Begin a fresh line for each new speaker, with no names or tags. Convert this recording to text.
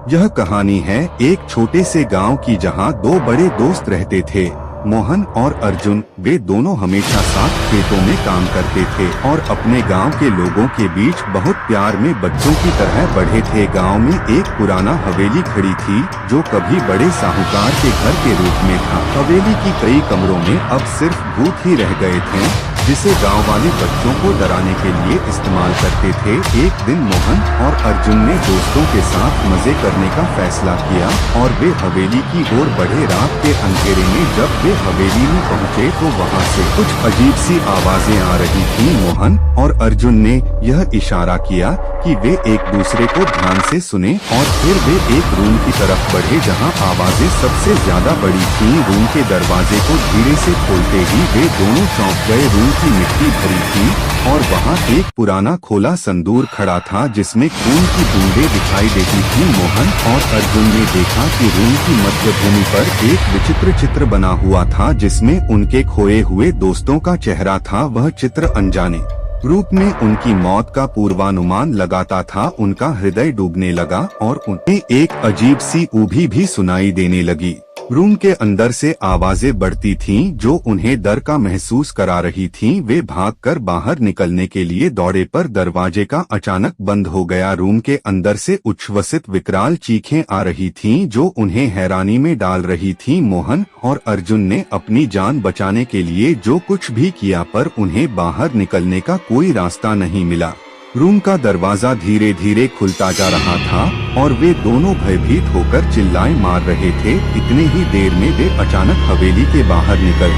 यह कहानी है एक छोटे से गांव की जहां दो बड़े दोस्त रहते थे, मोहन और अर्जुन। वे दोनों हमेशा साथ खेतों में काम करते थे और अपने गांव के लोगों के बीच बहुत प्यार में बच्चों की तरह बढ़े थे। गांव में एक पुराना हवेली खड़ी थी जो कभी बड़े साहूकार के घर के रूप में था। हवेली की कई कमरों में अब सिर्फ भूत ही रह गए थे जिसे गांव वाले बच्चों को डराने के लिए इस्तेमाल करते थे। एक दिन मोहन और अर्जुन ने दोस्तों के साथ मजे करने का फैसला किया और वे हवेली की ओर बढ़े। रात के अंधेरे में जब वे हवेली में पहुंचे तो वहां से कुछ अजीब सी आवाजें आ रही थीं। मोहन और अर्जुन ने यह इशारा किया कि वे एक दूसरे को ध्यान से सुने और फिर वे एक रूम की तरफ बढ़े जहां आवाजें सबसे ज्यादा बड़ी थीं। रूम के दरवाजे को धीरे से खोलते ही वे दोनों चौंक गए। रूम की मिट्टी भरी थी और वहां एक पुराना खोला संदूर खड़ा था जिसमें खून की बूंदें दिखाई देती थीं। मोहन और अर्जुन ने देखा कि रूम की मध्य भूमि पर एक विचित्र चित्र बना हुआ था जिसमें उनके खोए हुए दोस्तों का चेहरा था। वह चित्र अनजाने रूप में उनकी मौत का पूर्वानुमान लगाता था। उनका हृदय डूबने लगा और उन्हें एक अजीब सी ऊभी भी सुनाई देने लगी। रूम के अंदर से आवाजें बढ़ती थीं जो उन्हें डर का महसूस करा रही थीं। वे भागकर बाहर निकलने के लिए दौड़े पर दरवाजे का अचानक बंद हो गया। रूम के अंदर से उच्छ्वसित विकराल चीखें आ रही थीं जो उन्हें हैरानी में डाल रही थीं। मोहन और अर्जुन ने अपनी जान बचाने के लिए जो कुछ भी किया पर उन्हें बाहर निकलने का कोई रास्ता नहीं मिला। रूम का दरवाजा धीरे धीरे खुलता जा रहा था और वे दोनों भयभीत होकर चिल्लाए मार रहे थे। इतने ही देर में वे अचानक हवेली के बाहर निकल